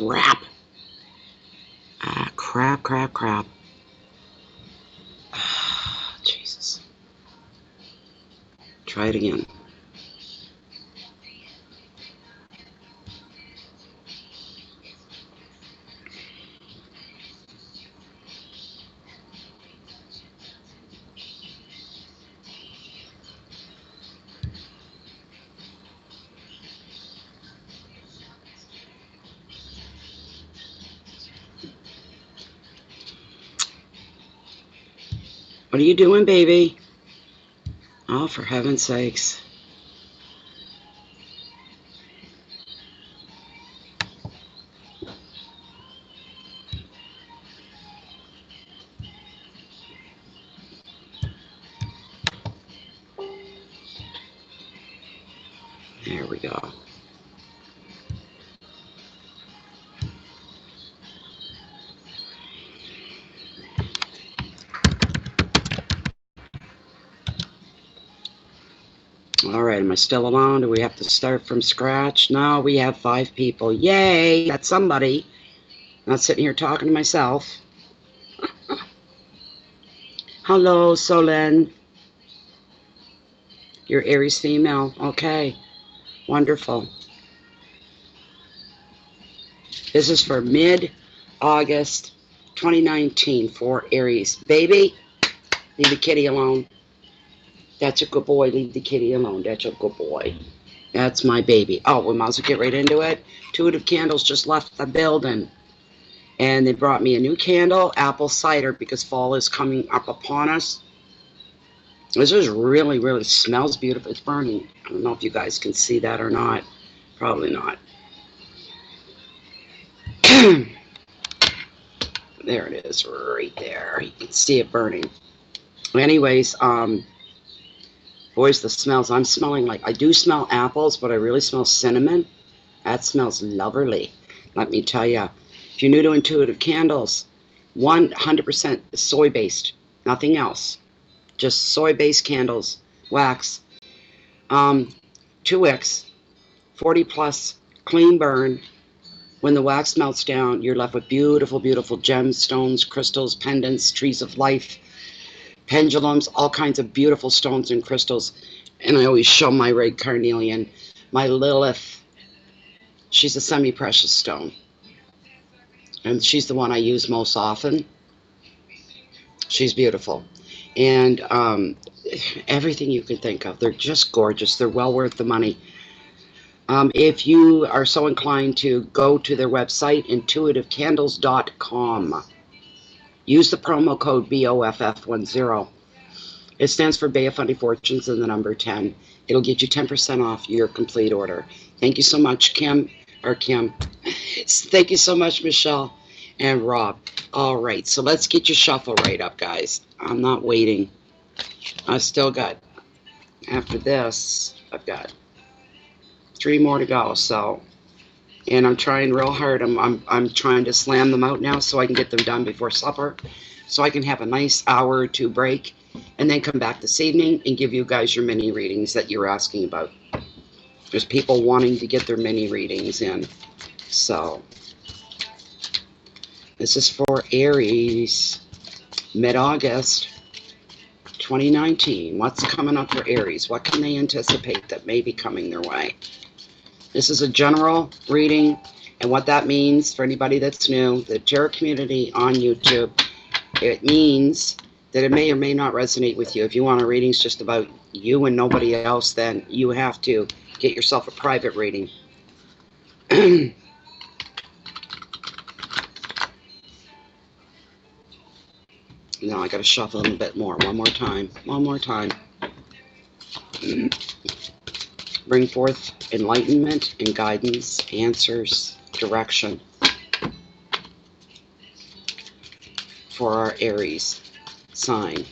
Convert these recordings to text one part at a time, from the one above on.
crap. Ah, crap, crap, crap. Ah, Jesus. Try it again. What are you doing, baby? Oh, for heaven's sakes. There we go. All right, am I still alone? Do we have to start from scratch? No, we have 5 people. Yay, that's somebody. I'm not sitting here talking to myself. Hello, Solen. You're Aries female. Okay, wonderful. This is for mid-August 2019 for Aries. Baby, leave the kitty alone. That's a good boy. Leave the kitty alone. That's a good boy. That's my baby. Oh, we might as well get right into it. Intuitive Candles just left the building. And they brought me a new candle, apple cider, because fall is coming up upon us. This is really, really smells beautiful. It's burning. I don't know if you guys can see that or not. Probably not. There it is, right there. You can see it burning. Anyways, boys, the smells. I'm smelling like, I do smell apples, but I really smell cinnamon. That smells lovely. Let me tell you. If you're new to Intuitive Candles, 100% soy-based. Nothing else. Just soy-based candles. Wax. 2 wicks. 40 plus. Clean burn. When the wax melts down, you're left with beautiful, beautiful gemstones, crystals, pendants, trees of life, pendulums, all kinds of beautiful stones and crystals. And I always show my red carnelian, my Lilith. She's a semi-precious stone. And she's the one I use most often. She's beautiful. And everything you can think of. They're just gorgeous. They're well worth the money. If you are so inclined to go to their website, intuitivecandles.com, use the promo code BOFF10. It stands for Bay of Funny Fortunes and the number 10. It'll get you 10% off your complete order. Thank you so much, Kim. Thank you so much, Michelle and Rob. All right, so let's get your shuffle right up, guys. I'm not waiting. I've still got, after this, I've got 3 more to go, so, and I'm trying real hard. I'm trying to slam them out now so I can get them done before supper, so I can have a nice hour or 2 break, and then come back this evening and give you guys your mini readings that you're asking about. There's people wanting to get their mini readings in, so this is for Aries, mid-August 2019. What's coming up for Aries? What can they anticipate that may be coming their way? This is a general reading, and what that means for anybody that's new, the tarot community on YouTube, it means that it may or may not resonate with you. If you want a reading just about you and nobody else, then you have to get yourself a private reading. Now I got to shuffle them a bit more. One more time. One more time. Bring forth enlightenment and guidance, answers, direction for our Aries sign.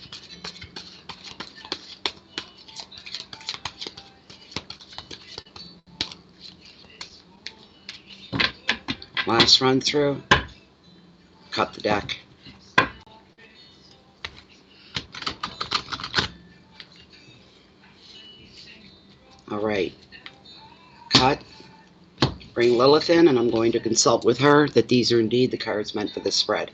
Last run through. Cut the deck. All right. Cut. bring Lilith in, and I'm going to consult with her that these are indeed the cards meant for the spread.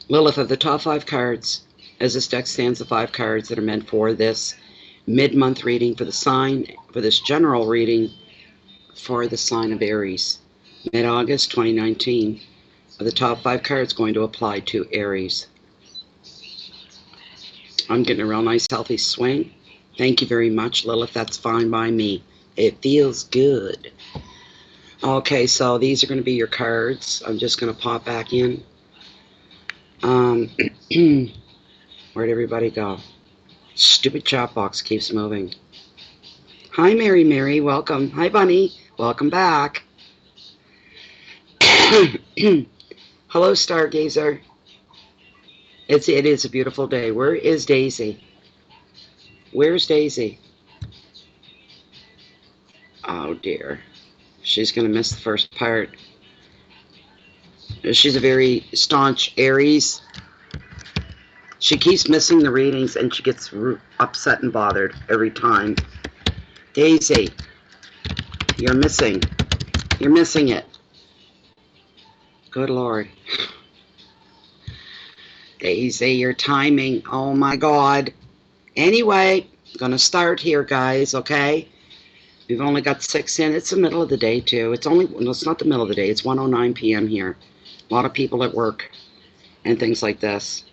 Lilith, of the top 5 cards, as this deck stands, the 5 cards that are meant for this mid-month reading for the sign, for this general reading for the sign of Aries. Mid-August 2019, are the top 5 cards going to apply to Aries. I'm getting a real nice healthy swing. Thank you very much, Lilith. That's fine by me. It feels good. Okay, so these are going to be your cards. I'm just going to pop back in. Where'd everybody go? Stupid chat box keeps moving. Hi, Mary. Welcome. Hi, Bunny. Welcome back. Hello, Stargazer. It is a beautiful day. Where is Daisy? Where's Daisy? Oh, dear. She's going to miss the first part. She's a very staunch Aries. She keeps missing the readings, and she gets upset and bothered every time. Daisy, you're missing. You're missing it. Good Lord. Daisy, your timing. Oh, my God. Anyway, I'm going to start here, guys, okay? We've only got 6 in. It's the middle of the day, too. It's not the middle of the day. It's 1:09 p.m. here. A lot of people at work and things like this.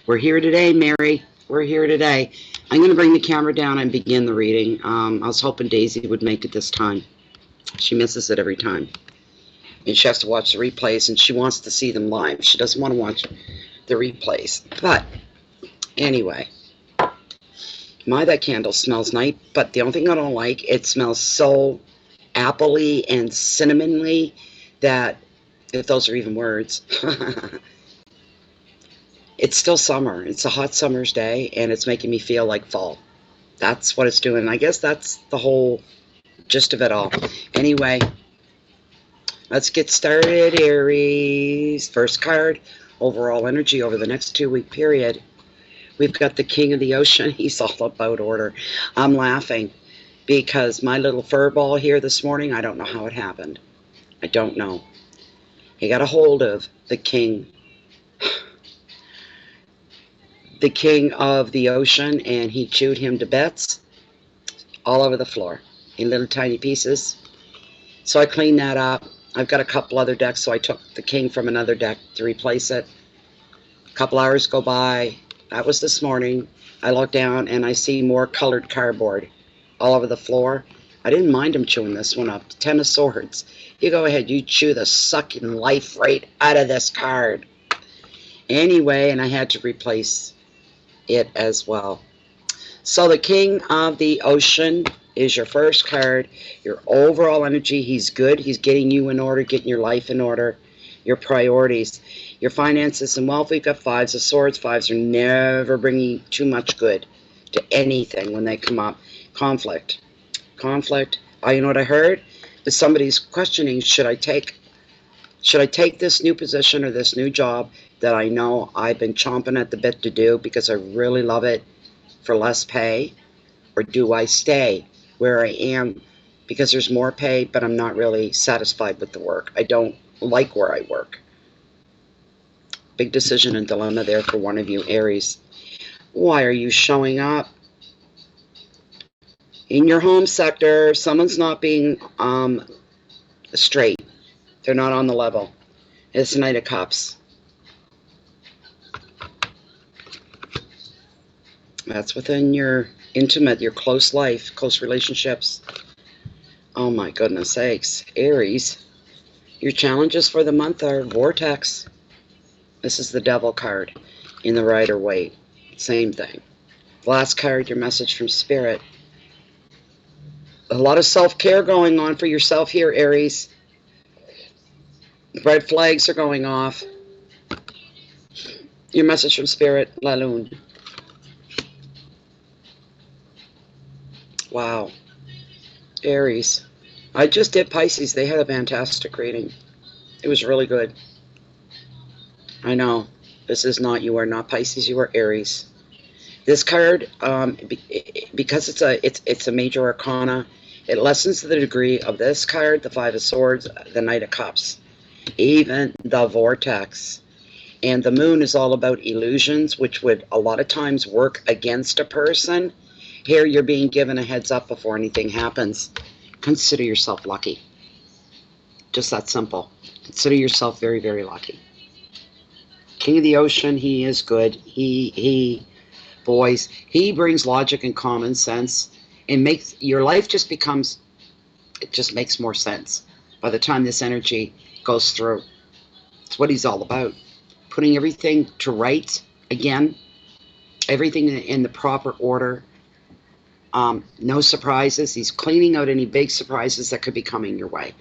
We're here today, Mary. We're here today. I'm going to bring the camera down and begin the reading. I was hoping Daisy would make it this time. She misses it every time. And she has to watch the replays, and she wants to see them live. She doesn't want to watch the replays. But, anyway. That candle smells nice, but the only thing I don't like, it smells so apple-y and cinnamon-y that, if those are even words, it's still summer. It's a hot summer's day, and it's making me feel like fall. That's what it's doing. And I guess that's the whole gist of it all. Anyway, let's get started, Aries. First card, overall energy over the next 2-week period. We've got the King of the Ocean. He's all about order. I'm laughing because my little fur ball here this morning, I don't know how it happened. I don't know. He got a hold of the King of the Ocean, and he chewed him to bits all over the floor in little tiny pieces. So I cleaned that up. I've got a couple other decks, so I took the King from another deck to replace it. A couple hours go by. That was this morning. I look down and I see more colored cardboard all over the floor. I didn't mind him chewing this one up. 10 of Swords. You go ahead. You chew the sucking life right out of this card. Anyway, and I had to replace it as well. So the King of the Ocean is your first card. Your overall energy. He's good. He's getting you in order, getting your life in order, your priorities. Your finances and wealth, we've got 5s of Swords. 5s are never bringing too much good to anything when they come up. Conflict. Oh, you know what I heard? That somebody's questioning, should I take this new position or this new job that I know I've been chomping at the bit to do because I really love it for less pay? Or do I stay where I am because there's more pay, but I'm not really satisfied with the work? I don't like where I work. Big decision and dilemma there for one of you, Aries. Why are you showing up? In your home sector, someone's not being straight. They're not on the level. It's Knight of Cups. That's within your intimate, your close life, close relationships. Oh my goodness sakes. Aries, your challenges for the month are Vortex. This is the Devil card in the Rider-Waite. Same thing. Last card, your message from Spirit. A lot of self-care going on for yourself here, Aries. Red flags are going off. Your message from Spirit, La Lune. Wow. Aries. I just did Pisces. They had a fantastic reading. It was really good. I know. This is not, you are not Pisces, you are Aries. This card, because it's a major arcana, it lessens the degree of this card, the Five of Swords, the Knight of Cups, even the Vortex. And the Moon is all about illusions, which would a lot of times work against a person. Here you're being given a heads up before anything happens. Consider yourself lucky. Just that simple. Consider yourself very, very lucky. King of the Ocean, he is good. Boys, he brings logic and common sense and makes your life just becomes, it just makes more sense by the time this energy goes through. It's what he's all about. Putting everything to rights again, everything in the proper order. No surprises. He's cleaning out any big surprises that could be coming your way.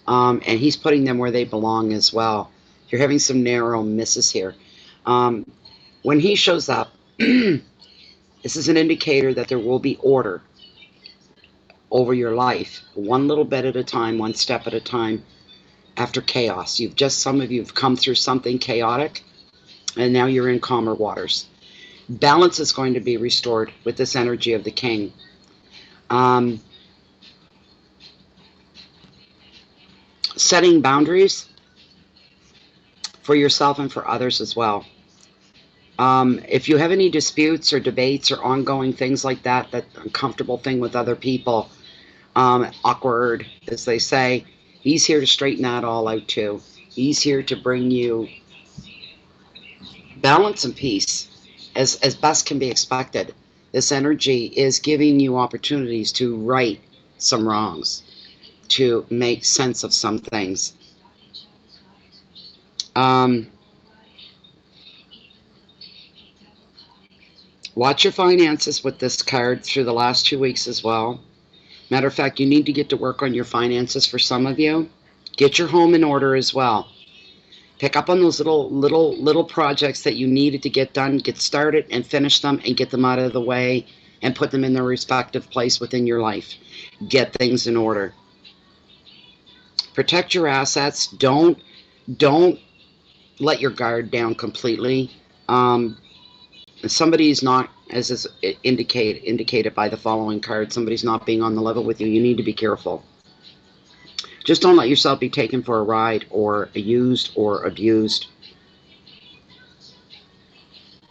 And he's putting them where they belong as well. You're having some narrow misses here. When he shows up, this is an indicator that there will be order over your life, one little bit at a time, one step at a time, after chaos. Some of you have come through something chaotic, and now you're in calmer waters. Balance is going to be restored with this energy of the King. Setting boundaries for yourself and for others as well. If you have any disputes or debates or ongoing things like that, that uncomfortable thing with other people, awkward, as they say, he's here to straighten that all out too. He's here to bring you balance and peace as best can be expected. This energy is giving you opportunities to right some wrongs, to make sense of some things. Watch your finances with this card through the last 2 weeks as well. Matter of fact, you need to get to work on your finances for some of you. Get your home in order as well. Pick up on those little projects that you needed to get done. Get started and finish them and get them out of the way and put them in their respective place within your life. Get things in order. Protect your assets. Don't let your guard down completely. Somebody's not, as is indicated by the following card, somebody's not being on the level with you. You need to be careful. Just don't let yourself be taken for a ride or used or abused.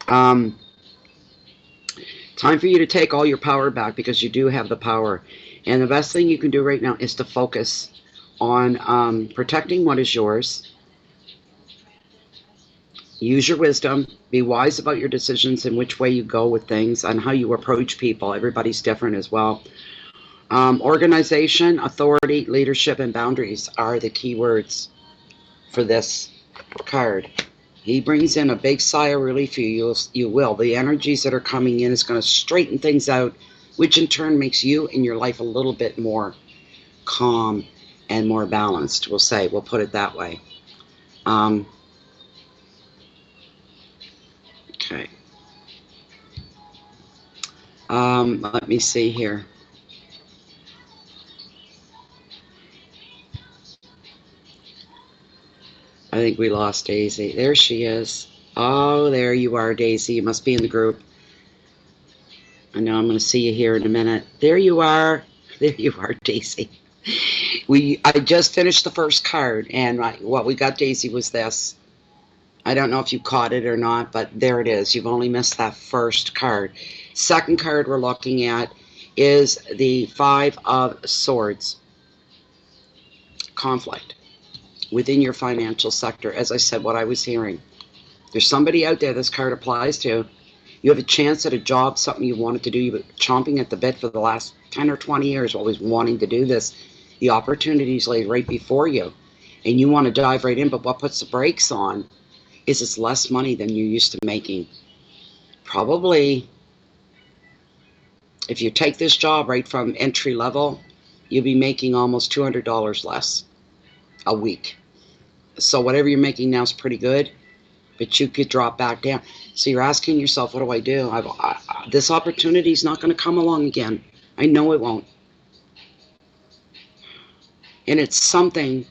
Time for you to take all your power back, because you do have the power. And the best thing you can do right now is to focus on protecting what is yours. Use your wisdom. Be wise about your decisions and which way you go with things and how you approach people. Everybody's different as well. Organization, authority, leadership, and boundaries are the key words for this card. He brings in a big sigh of relief for you. You will. The energies that are coming in is going to straighten things out, which in turn makes you in your life a little bit more calm and more balanced, we'll put it that way. Okay. Let me see here. I think we lost Daisy. There she is. Oh, there you are, Daisy. You must be in the group. I know I'm going to see you here in a minute. There you are. There you are, Daisy. I just finished the first card, and what we got, Daisy, was this. I don't know if you caught it or not, but there it is. You've only missed that first card. Second card we're looking at is the Five of Swords. Conflict within your financial sector. As I said, what I was hearing. There's somebody out there this card applies to. You have a chance at a job, something you wanted to do. You've been chomping at the bit for the last 10 or 20 years, always wanting to do this. The opportunity's laid right before you, and you want to dive right in, but what puts the brakes on is it's less money than you're used to making. Probably, if you take this job right from entry level, you'll be making almost $200 less a week. So whatever you're making now is pretty good, but you could drop back down. So you're asking yourself, what do I do? This opportunity is not going to come along again. I know it won't. And it's something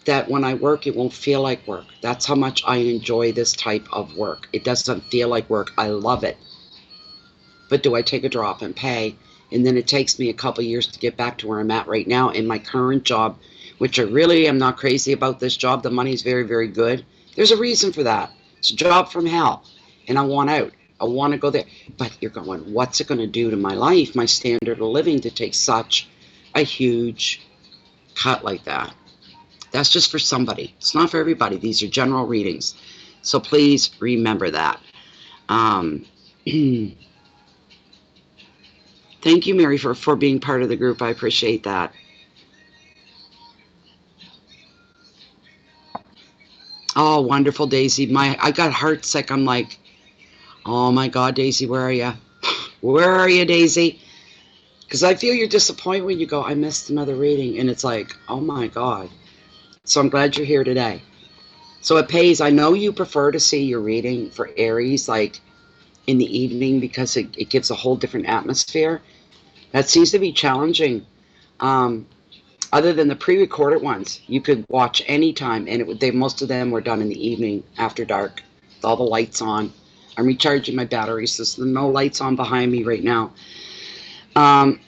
that when I work, it won't feel like work. That's how much I enjoy this type of work. It doesn't feel like work. I love it. But do I take a drop and pay? And then it takes me a couple years to get back to where I'm at right now in my current job, which I really am not crazy about this job. The money's very, very good. There's a reason for that. It's a job from hell, and I want out. I want to go there. But you're going, what's it going to do to my life, my standard of living, to take such a huge cut like that? That's just for somebody. It's not for everybody. These are general readings. So please remember that. Thank you, Mary, for being part of the group. I appreciate that. Oh, wonderful, Daisy. I got heart sick. I'm like, oh my God, Daisy, where are you? Where are you, Daisy? Because I feel you're disappointed when you go, I missed another reading. And it's like, oh my God. So I'm glad you're here today. So it pays. I know you prefer to see your reading for Aries like in the evening because it gives a whole different atmosphere. That seems to be challenging. Other than the pre-recorded ones, you could watch anytime, and most of them were done in the evening after dark, with all the lights on. I'm recharging my batteries, so there's no lights on behind me right now.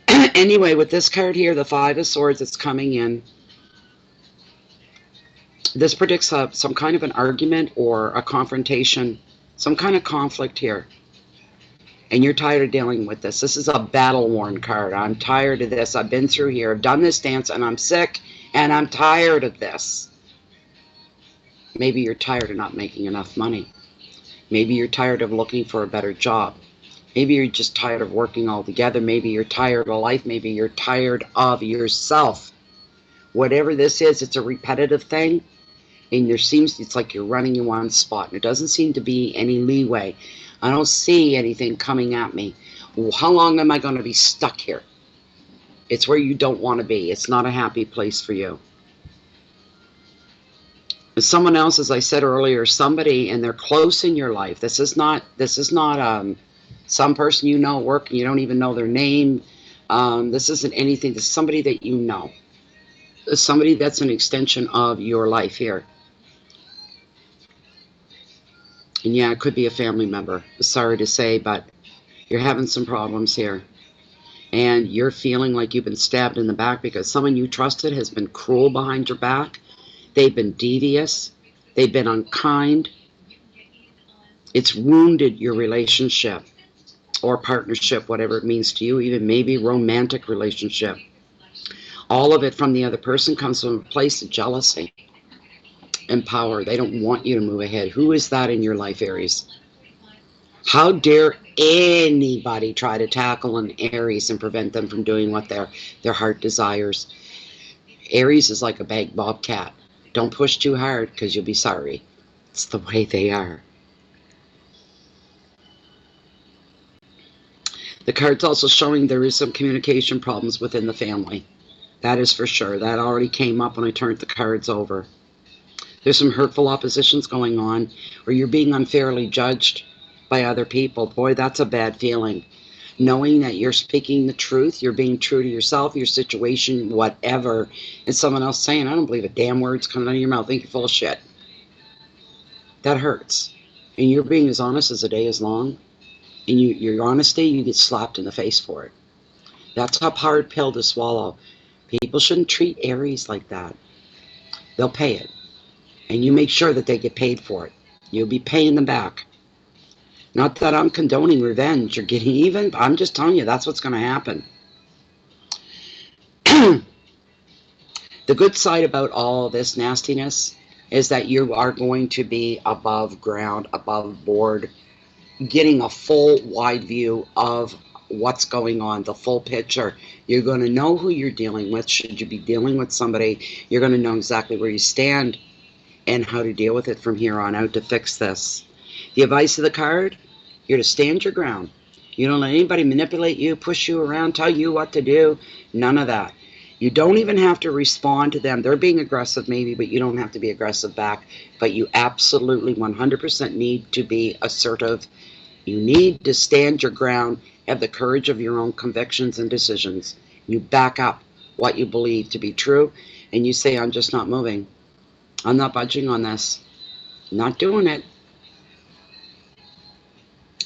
Anyway, with this card here, the Five of Swords that's coming in, this predicts some kind of an argument or a confrontation, some kind of conflict here. And you're tired of dealing with this. This is a battle-worn card. I'm tired of this. I've been through here. I've done this dance, and I'm sick, and I'm tired of this. Maybe you're tired of not making enough money. Maybe you're tired of looking for a better job. Maybe you're just tired of working all together. Maybe you're tired of life. Maybe you're tired of yourself. Whatever this is, it's a repetitive thing. And it's like you're running in one spot. And it doesn't seem to be any leeway. I don't see anything coming at me. Well, how long am I going to be stuck here? It's where you don't want to be. It's not a happy place for you. Someone else, as I said earlier, somebody, and they're close in your life. This is not some person you know at work and you don't even know their name. This isn't anything. This is somebody that you know. Somebody that's an extension of your life here. And yeah, it could be a family member. Sorry to say, but you're having some problems here. And you're feeling like you've been stabbed in the back because someone you trusted has been cruel behind your back. They've been devious. They've been unkind. It's wounded your relationship or partnership, whatever it means to you, even maybe romantic relationship. All of it from the other person comes from a place of jealousy and power. They don't want you to move ahead. Who is that in your life, Aries? How dare anybody try to tackle an Aries and prevent them from doing what their heart desires? Aries is like a big bobcat. Don't push too hard because you'll be sorry. It's the way they are. The card's also showing there is some communication problems within the family. That is for sure. That already came up when I turned the cards over. There's some hurtful oppositions going on, or you're being unfairly judged by other people. Boy, that's a bad feeling. Knowing that you're speaking the truth, you're being true to yourself, your situation, whatever, and someone else saying, I don't believe a damn word's coming out of your mouth. I think you're full of shit. That hurts. And you're being as honest as the day is long. And your honesty, you get slapped in the face for it. That's a hard pill to swallow. People shouldn't treat Aries like that. They'll pay it. And you make sure that they get paid for it. You'll be paying them back. Not that I'm condoning revenge or getting even. I'm just telling you that's what's going to happen. The good side about all this nastiness is that you are going to be above ground, above board, getting a full wide view of what's going on, the full picture. You're going to know who you're dealing with. Should you be dealing with somebody, you're going to know exactly where you stand and how to deal with it from here on out to fix this. The advice of the card, you're to stand your ground. You don't let anybody manipulate you, push you around, tell you what to do. None of that. You don't even have to respond to them. They're being aggressive maybe, but you don't have to be aggressive back. But you absolutely 100% need to be assertive. You need to stand your ground, have the courage of your own convictions and decisions. You back up what you believe to be true, and you say, I'm just not moving. I'm not budging on this. Not doing it.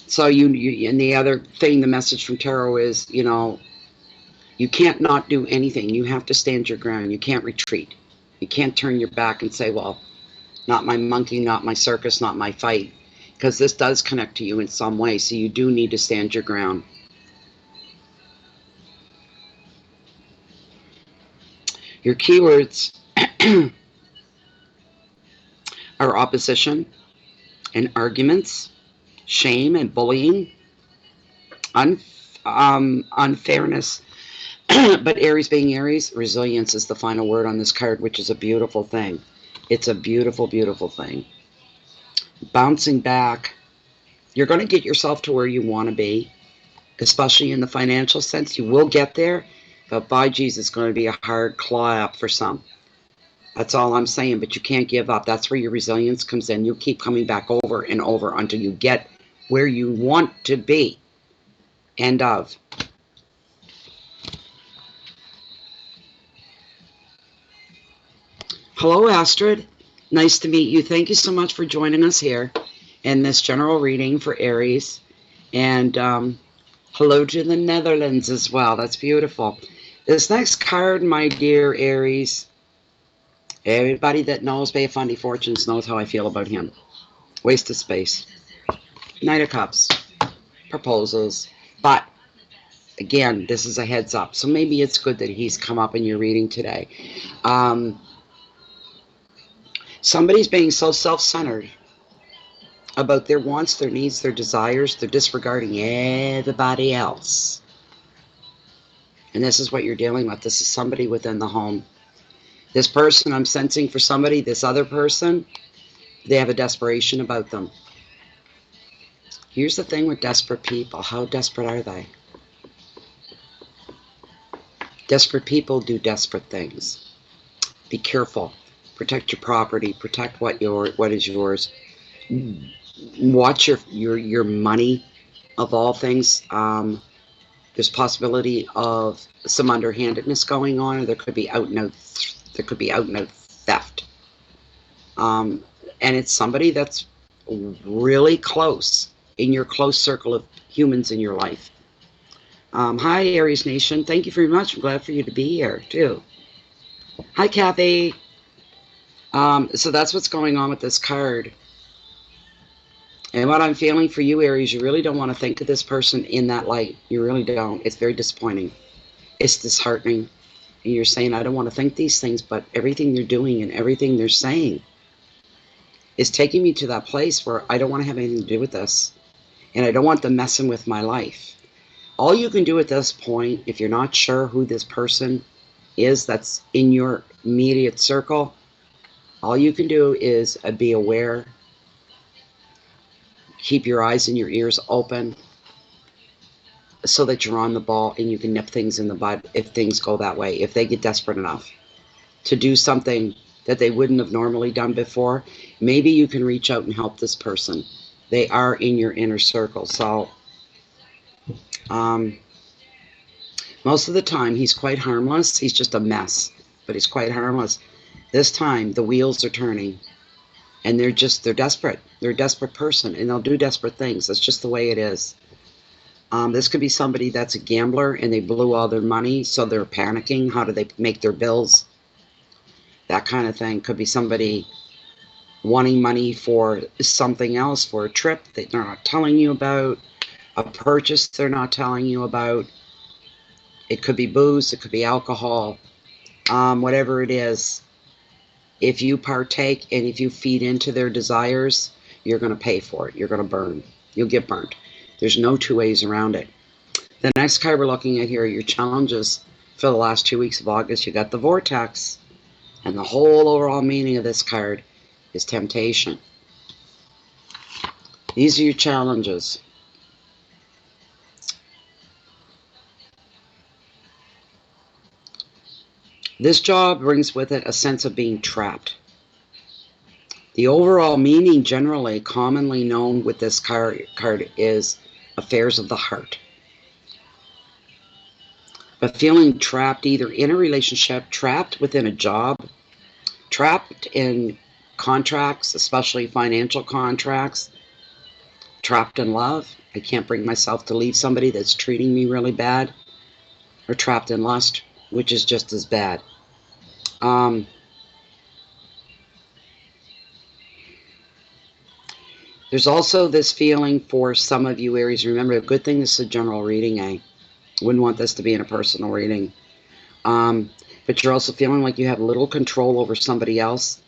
So and the other thing, the message from tarot is, you can't not do anything. You have to stand your ground. You can't retreat. You can't turn your back and say, well, not my monkey, not my circus, not my fight. Because this does connect to you in some way. So you do need to stand your ground. Your keywords are opposition and arguments, shame and bullying, unfairness. But Aries being Aries, resilience is the final word on this card, which is a beautiful thing. It's a beautiful, beautiful thing. Bouncing back. You're going to get yourself to where you want to be, especially in the financial sense. You will get there, but by Jesus, it's going to be a hard claw up for some. That's all I'm saying, but you can't give up. That's where your resilience comes in. You'll keep coming back over and over until you get where you want to be. End of. Hello, Astrid. Nice to meet you. Thank you so much for joining us here in this general reading for Aries. And hello to the Netherlands as well. That's beautiful. This next card, my dear Aries, everybody that knows Bay of Fundy Fortunes knows how I feel about him. Waste of space. Knight of Cups. Proposals. But, again, this is a heads up. So maybe it's good that he's come up in your reading today. Somebody's being so self-centered about their wants, their needs, their desires. They're disregarding everybody else. And this is what you're dealing with. This is somebody within the home. This person I'm sensing for somebody, this other person, they have a desperation about them. Here's the thing with desperate people. How desperate are they? Desperate people do desperate things. Be careful. Protect your property. Protect what is yours. Watch your money. Of all things, there's possibility of some underhandedness going on, or there could be out and out theft. And it's somebody that's really close in your close circle of humans in your life. Hi, Aries Nation. Thank you very much. I'm glad for you to be here too. Hi, Kathy. So that's what's going on with this card. And what I'm feeling for you, Aries, you really don't want to think of this person in that light. You really don't. It's very disappointing. It's disheartening. And you're saying, I don't want to think these things, but everything they're doing and everything they're saying is taking me to that place where I don't want to have anything to do with this. And I don't want them messing with my life. All you can do at this point, if you're not sure who this person is that's in your immediate circle, all you can do is be aware. Keep your eyes and your ears open so that you're on the ball and you can nip things in the bud if things go that way. If they get desperate enough to do something that they wouldn't have normally done before, maybe you can reach out and help this person. They are in your inner circle. So most of the time he's quite harmless. He's just a mess, but he's quite harmless. This time the wheels are turning. And they're desperate. They're a desperate person, and they'll do desperate things. That's just the way it is. This could be somebody that's a gambler, and they blew all their money, so they're panicking. How do they make their bills? That kind of thing. Could be somebody wanting money for something else, for a trip that they're not telling you about, a purchase they're not telling you about. It could be booze. It could be alcohol. Whatever it is. If you partake and if you feed into their desires, you're going to pay for it. You're going to burn. You'll get burnt. There's no two ways around it. The next card we're looking at here are your challenges for the last 2 weeks of August. You got the vortex. And the whole overall meaning of this card is temptation. These are your challenges. This job brings with it a sense of being trapped. The overall meaning, generally, commonly known with this card is affairs of the heart. But feeling trapped either in a relationship, trapped within a job, trapped in contracts, especially financial contracts, trapped in love. I can't bring myself to leave somebody that's treating me really bad, or trapped in lust, which is just as bad. There's also this feeling for some of you Aries. Remember, a good thing this is a general reading, eh? Wouldn't want this to be in a personal reading. But you're also feeling like you have little control over somebody else,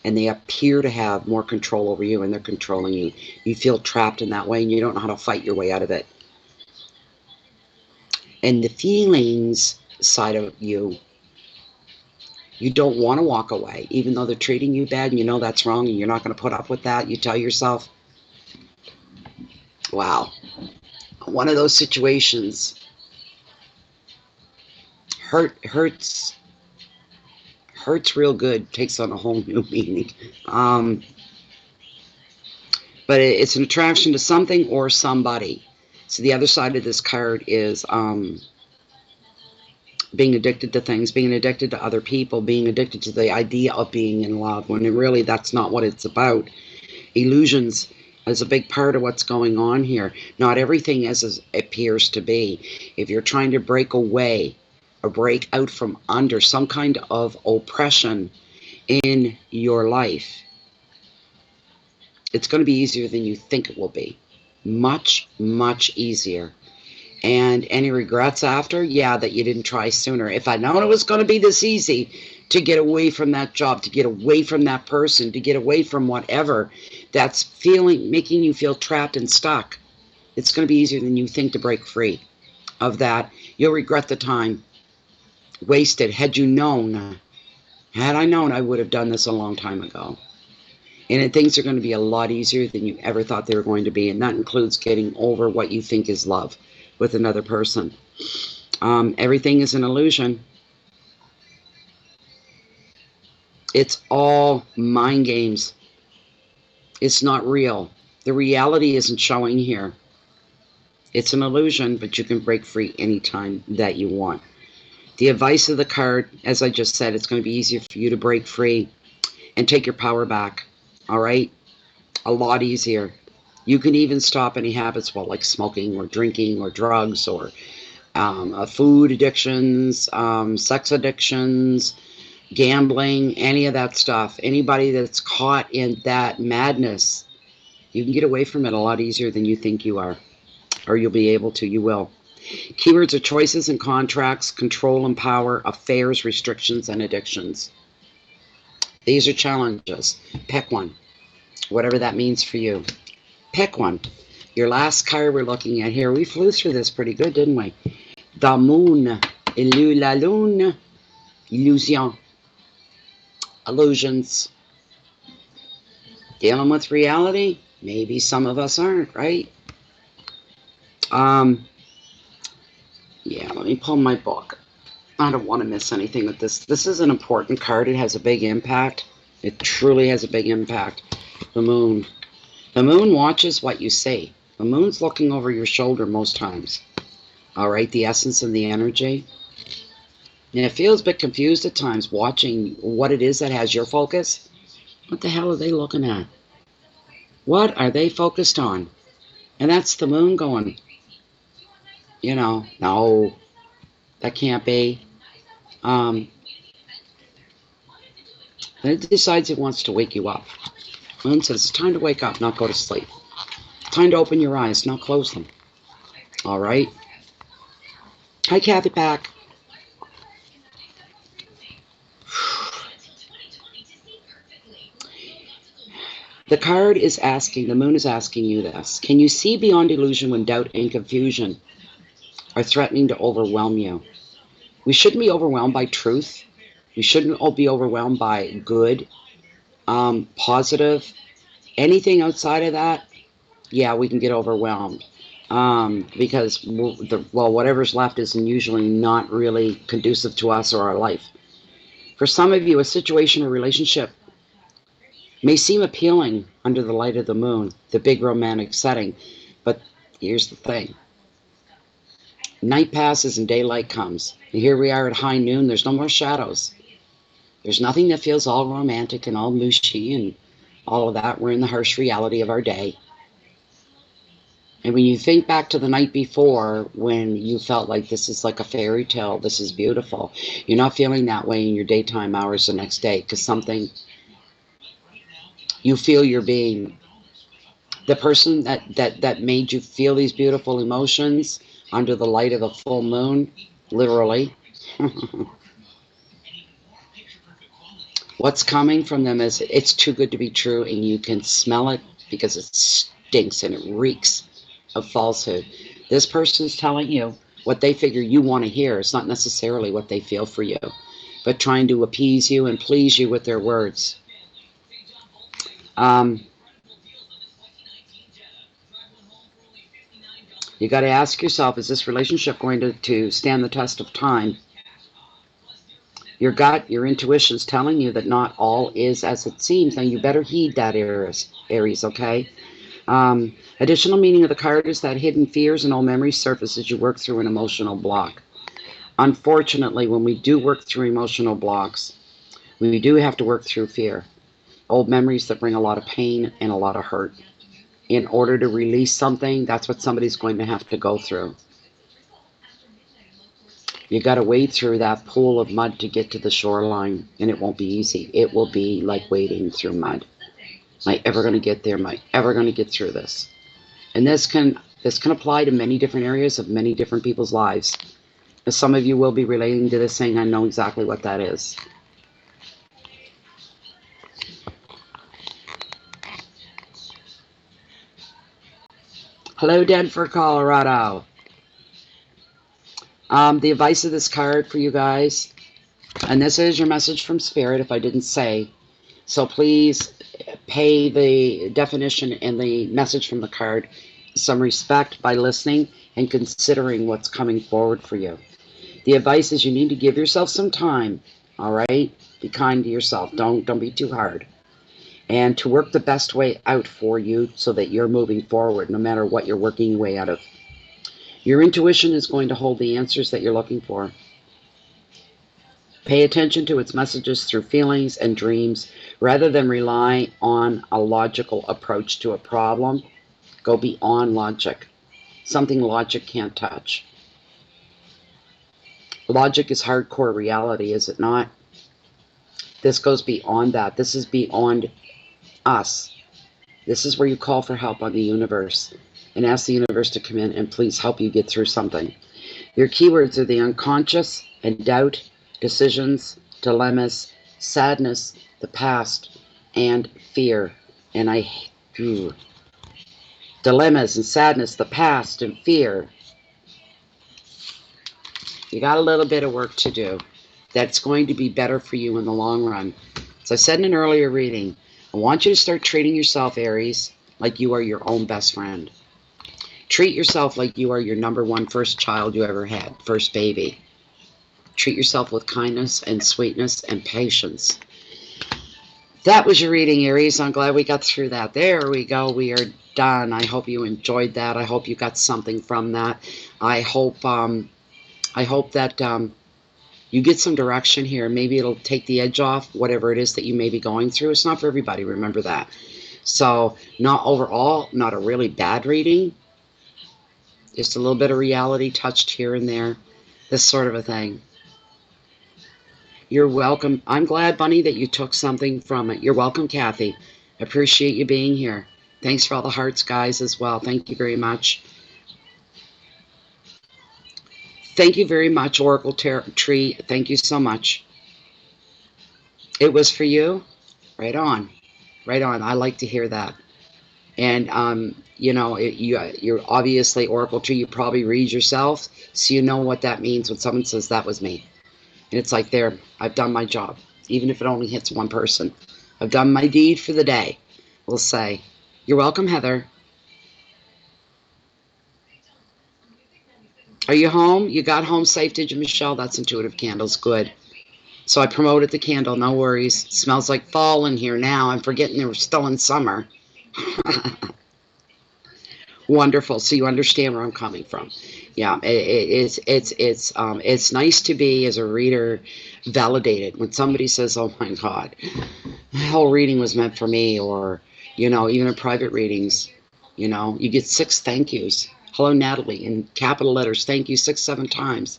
and they appear to have more control over you, and they're controlling you. You feel trapped in that way, and you don't know how to fight your way out of it. And the feelings side of you, you don't want to walk away, even though they're treating you bad, and you know that's wrong, and you're not going to put up with that. You tell yourself, wow, one of those situations hurts real good, takes on a whole new meaning. But it's an attraction to something or somebody. So the other side of this card is being addicted to things, being addicted to other people, being addicted to the idea of being in love, when really that's not what it's about. Illusions is a big part of what's going on here. Not everything as it appears to be. If you're trying to break away or break out from under some kind of oppression in your life, it's going to be easier than you think it will be. Much, much easier. And any regrets after? Yeah, that you didn't try sooner. If I'd known it was going to be this easy to get away from that job, to get away from that person, to get away from whatever that's making you feel trapped and stuck, it's going to be easier than you think to break free of that. You'll regret the time wasted. Had I known, I would have done this a long time ago. And things are going to be a lot easier than you ever thought they were going to be. And that includes getting over what you think is love with another person. Everything is an illusion. It's all mind games. It's not real. The reality isn't showing here. It's an illusion, but you can break free anytime that you want. The advice of the card, as I just said, it's going to be easier for you to break free and take your power back. All right? A lot easier. You can even stop any habits, well, like smoking or drinking or drugs or food addictions, sex addictions, gambling, any of that stuff. Anybody that's caught in that madness, you can get away from it a lot easier than you think you are. Or you'll be able to. You will. Keywords are choices and contracts, control and power, affairs, restrictions, and addictions. These are challenges. Pick one. Whatever that means for you. Pick one. Your last card we're looking at here. We flew through this pretty good, didn't we? The moon. La lune. Illusion. Illusions. Dealing with reality? Maybe some of us aren't, right? Yeah, let me pull my book. I don't want to miss anything with this. This is an important card. It has a big impact. It truly has a big impact. The moon. The moon watches what you say. The moon's looking over your shoulder most times. All right, the essence and the energy. And it feels a bit confused at times watching what it is that has your focus. What the hell are they looking at? What are they focused on? And that's the moon going, you know, no, that can't be. Then it decides it wants to wake you up. Moon says, it's time to wake up, not go to sleep. Time to open your eyes, not close them. All right. Hi, Kathy Pack. The card is asking, the moon is asking you this. Can you see beyond illusion when doubt and confusion are threatening to overwhelm you? We shouldn't be overwhelmed by truth. We shouldn't all be overwhelmed by good, positive. Anything outside of that, yeah, we can get overwhelmed. Because, whatever's left is usually not really conducive to us or our life. For some of you, a situation or relationship may seem appealing under the light of the moon, the big romantic setting. But here's the thing. Night passes and daylight comes. And here we are at high noon. There's no more shadows. There's nothing that feels all romantic and all mushy and all of that. We're in the harsh reality of our day. And when you think back to the night before when you felt like this is like a fairy tale, this is beautiful, you're not feeling that way in your daytime hours the next day because something, you feel you're being, the person that made you feel these beautiful emotions under the light of a full moon, literally. What's coming from them is it's too good to be true, and you can smell it because it stinks and it reeks of falsehood. This person's telling you what they figure you want to hear. It's not necessarily what they feel for you, but trying to appease you and please you with their words. You got to ask yourself, is this relationship going to stand the test of time? Your gut, your intuition's telling you that not all is as it seems. Now, you better heed that, Aries, okay? Additional meaning of the card is that hidden fears and old memories surface as you work through an emotional block. Unfortunately, when we do work through emotional blocks, we do have to work through fear. Old memories that bring a lot of pain and a lot of hurt. In order to release something, that's what somebody's going to have to go through. You got to wade through that pool of mud to get to the shoreline, and it won't be easy. It will be like wading through mud. Am I ever going to get there? Am I ever going to get through this? And this can apply to many different areas of many different people's lives. Some of you will be relating to this, saying, I know exactly what that is. Hello, Denver, Colorado. The advice of this card for you guys, and this is your message from Spirit if I didn't say, so please pay the definition and the message from the card some respect by listening and considering what's coming forward for you. The advice is you need to give yourself some time, all right? Be kind to yourself. Don't be too hard. And to work the best way out for you so that you're moving forward no matter what you're working your way out of. Your intuition is going to hold the answers that you're looking for. Pay attention to its messages through feelings and dreams rather than rely on a logical approach to a problem. Go beyond logic. Something logic can't touch. Logic is hardcore reality, is it not? This goes beyond that. This is beyond us. This is where you call for help on the universe and ask the universe to come in and please help you get through something. Your keywords are the unconscious and doubt, decisions, dilemmas, sadness, the past, and fear. And dilemmas and sadness, the past, and fear. You got a little bit of work to do. That's going to be better for you in the long run. As I said in an earlier reading, I want you to start treating yourself, Aries, like you are your own best friend. Treat yourself like you are your number one first child you ever had, first baby. Treat yourself with kindness and sweetness and patience. That was your reading, Aries. I'm glad we got through that. There we go. We are done. I hope you enjoyed that. I hope you got something from that. I hope that you get some direction here. Maybe it'll take the edge off whatever it is that you may be going through. It's not for everybody. Remember that. So not overall, not a really bad reading. Just a little bit of reality touched here and there. This sort of a thing. You're welcome. I'm glad, Bunny, that you took something from it. You're welcome, Kathy. Appreciate you being here. Thanks for all the hearts, guys, as well. Thank you very much. Thank you very much, Oracle Tree. Thank you so much. It was for you? Right on. Right on. I like to hear that. And, you know, you're obviously Oracle Tree. You probably read yourself, so you know what that means when someone says, that was me. And it's like, there, I've done my job. Even if it only hits one person. I've done my deed for the day, we'll say. You're welcome, Heather. Are you home? You got home safe, did you, Michelle? That's Intuitive Candles. Good. So I promoted the candle. No worries. It smells like fall in here now. I'm forgetting they were still in summer. Wonderful. So you understand where I'm coming from. Yeah, it's nice to be, as a reader, validated when somebody says, oh my God, whole reading was meant for me, or, you know, even in private readings, you know, you get 6 thank yous. Hello, Natalie, in capital letters, thank you 6, 7 times.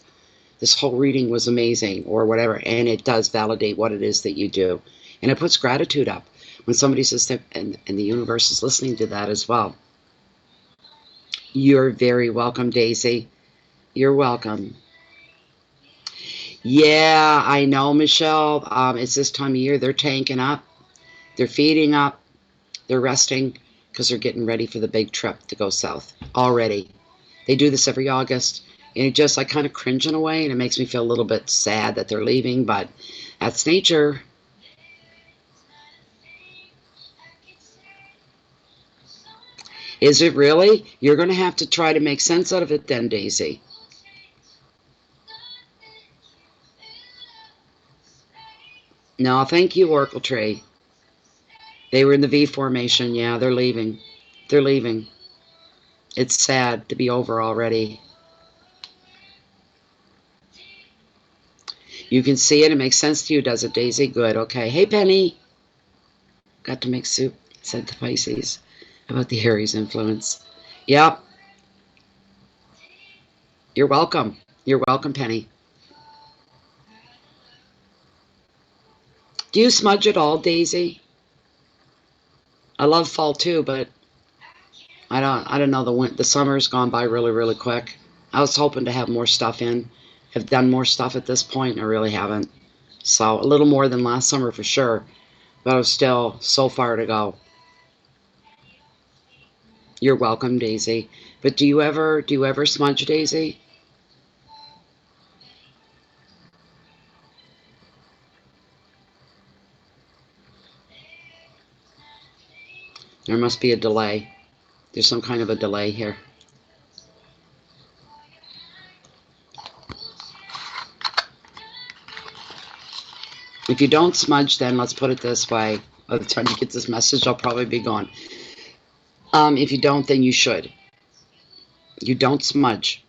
This whole reading was amazing, or whatever, and it does validate what it is that you do. And it puts gratitude up when somebody says that, and the universe is listening to that as well. You're very welcome, Daisy. You're welcome. Yeah, I know, Michelle. It's this time of year. They're tanking up. They're feeding up. They're resting because they're getting ready for the big trip to go south already. They do this every August. And it just, I kind of cringe in a way, and it makes me feel a little bit sad that they're leaving, but that's nature. Is it really? You're going to have to try to make sense out of it then, Daisy. No, thank you, Oracle Tree. They were in the V formation. Yeah, they're leaving. They're leaving. It's sad to be over already. You can see it. It makes sense to you, does it, Daisy? Good. Okay. Hey, Penny. Got to make soup. Sent to Pisces. About the Aries influence. Yep. You're welcome. You're welcome, Penny. Do you smudge at all, Daisy? I love fall too, but I don't know. The summer's gone by really, really quick. I was hoping to have more stuff in. Have done more stuff at this point. I really haven't. So a little more than last summer for sure, but I was still so far to go. You're welcome, Daisy. But do you ever smudge, Daisy? There must be a delay. There's some kind of a delay here. If you don't smudge, then let's put it this way. By the time you get this message, I'll probably be gone. If you don't, then you should. You don't smudge.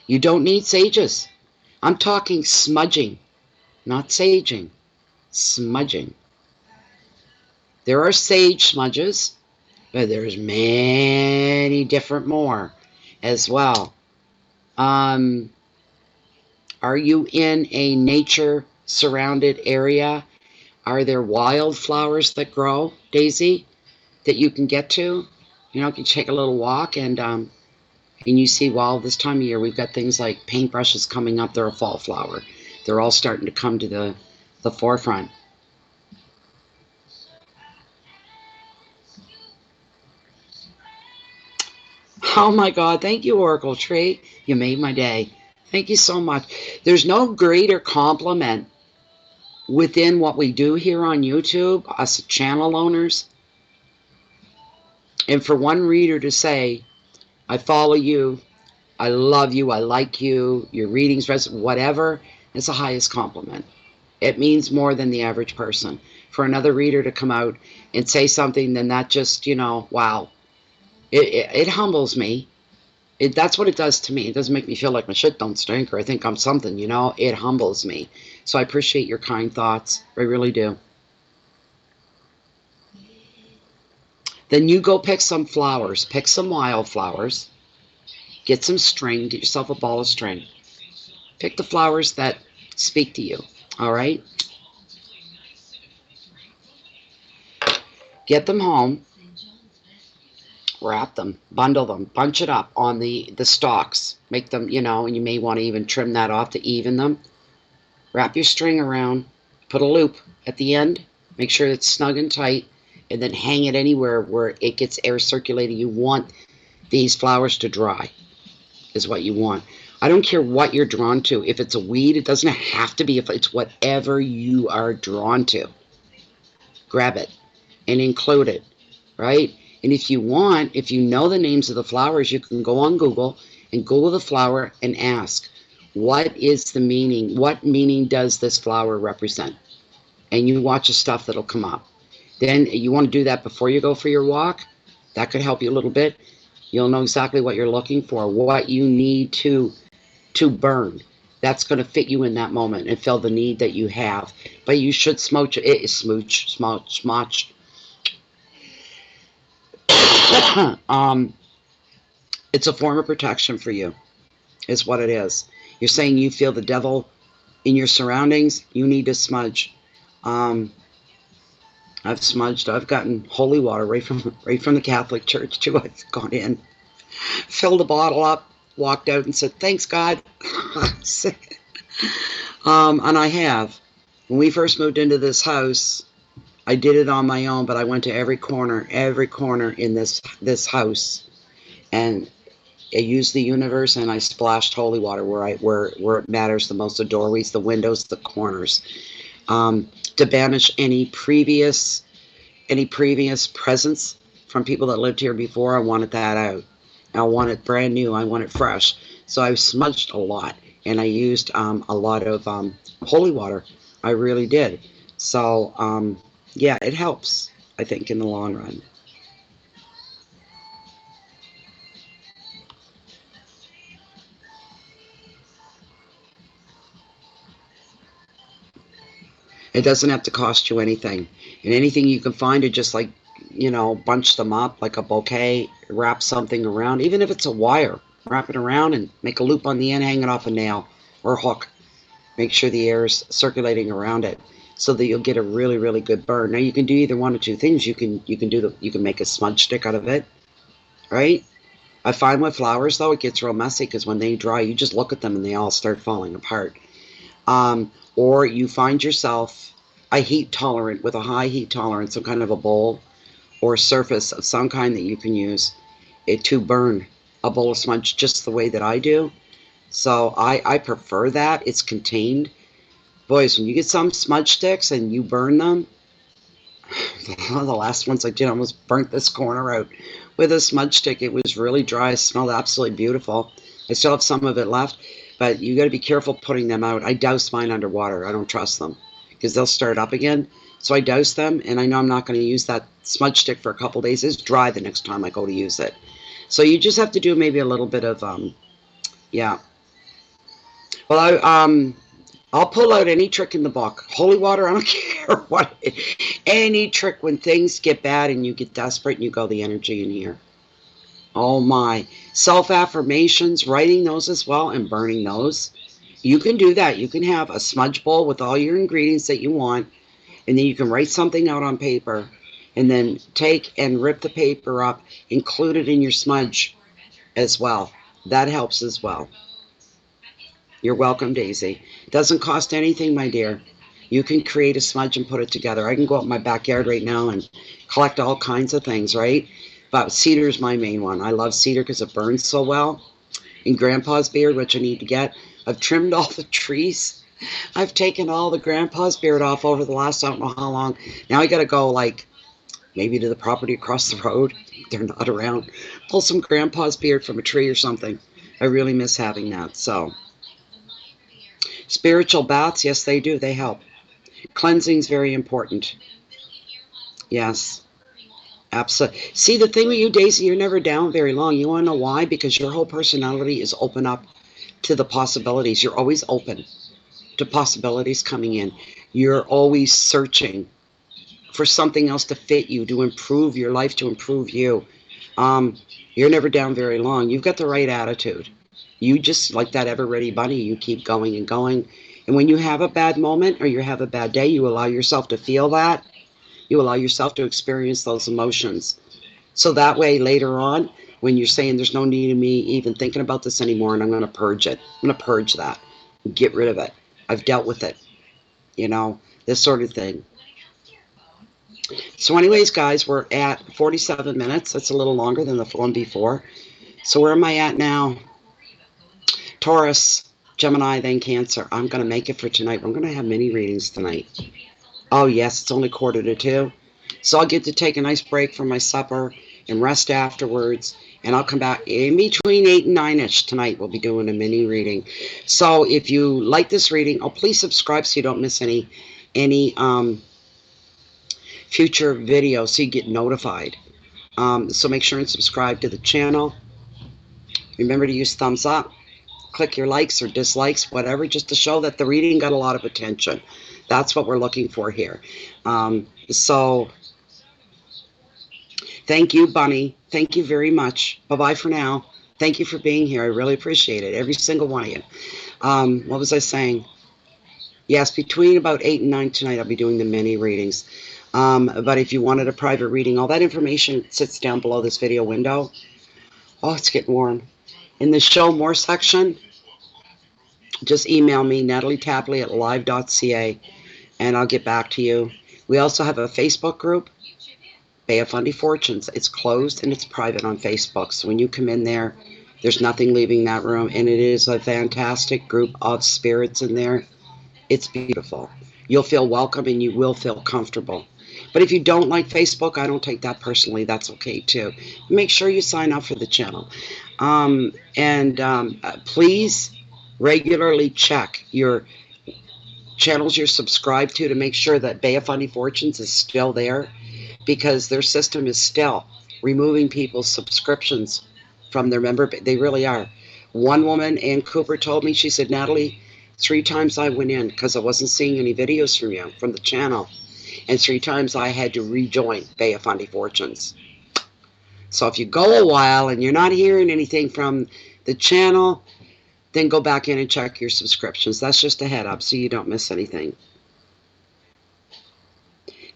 You don't need sages. I'm talking smudging, not saging. Smudging. There are sage smudges, but there's many different more as well. Are you in a nature surrounded area? Are there wildflowers that grow, Daisy, that you can get to? You know, you can take a little walk, and you see, well, this time of year we've got things like paintbrushes coming up. They're a fall flower. They're all starting to come to the forefront. Oh my God, thank you, Oracle Tree. You made my day. Thank you so much. There's no greater compliment within what we do here on YouTube, us channel owners, and for one reader to say, I follow you, I love you, I like you, your readings, whatever, it's the highest compliment. It means more than the average person. For another reader to come out and say something, then that just, you know, wow. It humbles me. That's what it does to me. It doesn't make me feel like my shit don't stink or I think I'm something, you know. It humbles me. So I appreciate your kind thoughts. I really do. Then you go pick some flowers. Pick some wildflowers. Get some string. Get yourself a ball of string. Pick the flowers that speak to you. All right? Get them home. Wrap them, bundle them, bunch it up on the stalks. Make them, you know, and you may want to even trim that off to even them. Wrap your string around, put a loop at the end, make sure it's snug and tight, and then hang it anywhere where it gets air circulating. You want these flowers to dry, is what you want. I don't care what you're drawn to. If it's a weed, it doesn't have to be. If it's whatever you are drawn to, grab it and include it, right? And if you want, if you know the names of the flowers, you can go on Google and Google the flower and ask, what is the meaning? What meaning does this flower represent? And you watch the stuff that'll come up. Then you want to do that before you go for your walk. That could help you a little bit. You'll know exactly what you're looking for, what you need to burn. that's going to fit you in that moment and fill the need that you have. But you should smooch. It's a form of protection for you, is what it is. You're saying you feel the devil in your surroundings, you need to smudge. I've smudged. I've gotten holy water right from the Catholic Church too. I've gone in, filled a bottle up, walked out, and said, "Thanks, God." And I have. When we first moved into this house, I did it on my own, but I went to every corner in this house, and I used the universe, and I splashed holy water where it matters the most: the doorways, the windows, the corners, to banish any previous presence from people that lived here before. I wanted that out. I want it brand new. I want it fresh. So I smudged a lot, and I used a lot of holy water. I really did. So yeah, it helps, I think, in the long run. It doesn't have to cost you anything. And anything you can find to just like, bunch them up like a bouquet, wrap something around, even if it's a wire, wrap it around and make a loop on the end, hang it off a nail or a hook. Make sure the air is circulating around it so that you'll get a really, really good burn. Now you can do either one or two things. You can make a smudge stick out of it, right? I find with flowers though, it gets real messy because when they dry, you just look at them and they all start falling apart. Or you find yourself a heat tolerant with a high heat tolerance, some kind of a bowl or surface of some kind that you can use it to burn a bowl of smudge just the way that I do. So I prefer that. It's contained. Boys, when you get some smudge sticks and you burn them, one of the last ones I did, I almost burnt this corner out with a smudge stick. It was really dry. It smelled absolutely beautiful. I still have some of it left, but you got to be careful putting them out. I douse mine underwater. I don't trust them because they'll start up again. So I douse them, and I know I'm not going to use that smudge stick for a couple days. It's dry the next time I go to use it. So you just have to do maybe a little bit of, yeah. Well, I'll pull out any trick in the book. Holy water, I don't care what. Any trick when things get bad and you get desperate and you go, the energy in here. Oh my. Self-affirmations, writing those as well and burning those. You can do that. You can have a smudge bowl with all your ingredients that you want, and then you can write something out on paper and then take and rip the paper up, include it in your smudge as well. That helps as well. You're welcome, Daisy. It doesn't cost anything, my dear. You can create a smudge and put it together. I can go out in my backyard right now and collect all kinds of things, right? But cedar is my main one. I love cedar because it burns so well. In Grandpa's beard, which I need to get, I've trimmed all the trees. I've taken all the Grandpa's beard off over the last, I don't know how long. Now I got to go, like, maybe to the property across the road. They're not around. Pull some Grandpa's beard from a tree or something. I really miss having that, so. Spiritual baths, yes, they do. They help. Cleansing is very important. Yes, absolutely. See, the thing with you, Daisy, you're never down very long. You want to know why? Because your whole personality is open up to the possibilities. You're always open to possibilities coming in. You're always searching for something else to fit you, to improve your life, to improve you. You're never down very long. You've got the right attitude. You just, like that ever-ready bunny, you keep going and going. And when you have a bad moment or you have a bad day, you allow yourself to feel that. You allow yourself to experience those emotions. So that way, later on, when you're saying there's no need in me even thinking about this anymore and I'm going to purge it. I'm going to purge that. Get rid of it. I've dealt with it. This sort of thing. So anyways, guys, we're at 47 minutes. That's a little longer than the one before. So where am I at now? Taurus, Gemini, then Cancer. I'm going to make it for tonight. I'm going to have mini readings tonight. Oh, yes, it's only 1:45. So I'll get to take a nice break from my supper and rest afterwards. And I'll come back in between 8 and 9-ish tonight. We'll be doing a mini reading. So if you like this reading, please subscribe so you don't miss any future videos so you get notified. So make sure and subscribe to the channel. Remember to use thumbs up. click your likes or dislikes, whatever, just to show that the reading got a lot of attention. That's what we're looking for here. So thank you, Bunny. Thank you very much. Bye-bye for now. Thank you for being here. I really appreciate it. Every single one of you. What was I saying? Yes, between about 8 and 9 tonight, I'll be doing the mini readings. But if you wanted a private reading, all that information sits down below this video window. Oh, it's getting warm. In the show more section, just email me, natalietapley@live.ca, and I'll get back to you. We also have a Facebook group, Bay of Fundy Fortunes. It's closed and it's private on Facebook. So when you come in there, there's nothing leaving that room. And it is a fantastic group of spirits in there. It's beautiful. You'll feel welcome and you will feel comfortable. But if you don't like Facebook, I don't take that personally. That's okay too. Make sure you sign up for the channel. Please regularly check your channels you're subscribed to make sure that Bay of Fundy Fortunes is still there, because their system is still removing people's subscriptions from their member. They really are. One woman, Ann Cooper, told me, she said, Natalie, 3 times I went in because I wasn't seeing any videos from you, from the channel. And 3 times I had to rejoin Bay of Fundy Fortunes. So if you go a while and you're not hearing anything from the channel, then go back in and check your subscriptions. That's just a head up so you don't miss anything.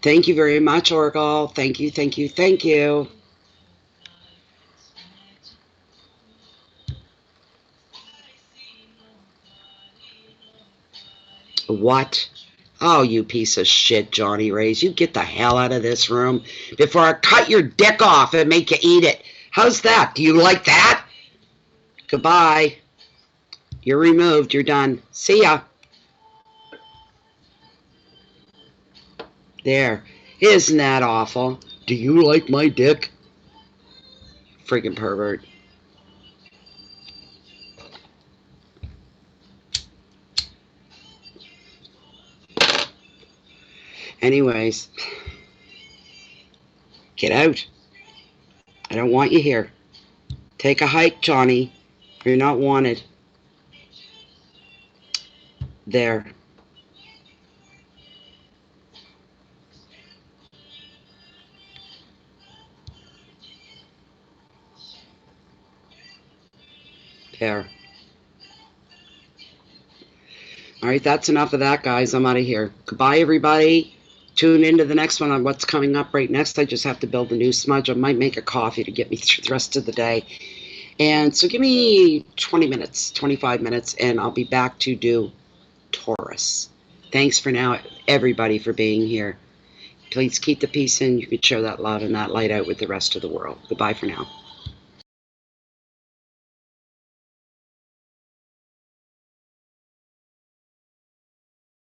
Thank you very much, Oracle. Thank you, thank you, thank you. What? Oh, you piece of shit, Johnny Rays. You get the hell out of this room before I cut your dick off and make you eat it. How's that? Do you like that? Goodbye. You're removed. You're done. See ya. There. Isn't that awful? Do you like my dick? Freaking pervert. Anyways, get out. I don't want you here. Take a hike, Johnny. You're not wanted. There. There. All right, that's enough of that, guys. I'm out of here. Goodbye, everybody. Tune into the next one on what's coming up right next. I just have to build a new smudge. I might make a coffee to get me through the rest of the day. And so give me 20 minutes, 25 minutes, and I'll be back to do Taurus. Thanks for now, everybody, for being here. Please keep the peace in. You can share that love and that light out with the rest of the world. Goodbye for now.